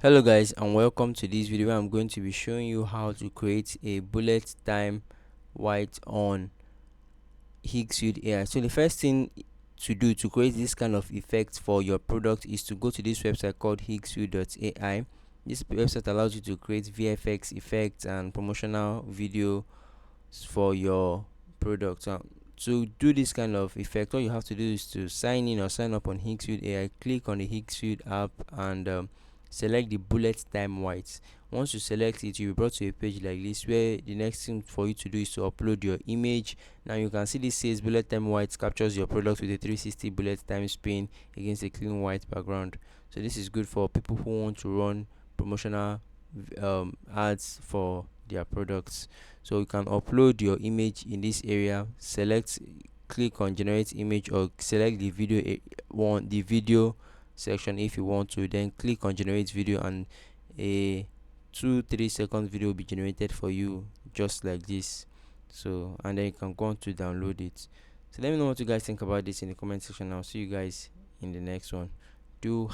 Hello guys, and welcome to this video where I'm going to be showing you how to create a bullet time white on Higgsfield AI. So the first thing to do to create this kind of effect for your product is to go to this website called Higgsfield.ai. This website allows you to create VFX effects and promotional video for your product. To do this kind of effect, all you have to do is to sign in or sign up on Higgsfield AI. Click on the Higgsfield app and select the bullet time white. Once you select it, you'll be brought to a page like this where the next thing for you to do is to upload your image. Now you can see this says bullet time white captures your product with a 360 bullet time spin against a clean white background. So this is good for people who want to run promotional ads for their products. So you can upload your image in this area, click on generate image, or select the video section if you want to, then click on generate video, and a 2-3 second video will be generated for you just like this. So and then you can go on to download it. So let me know what you guys think about this in the comment section. I'll see you guys in the next one. Do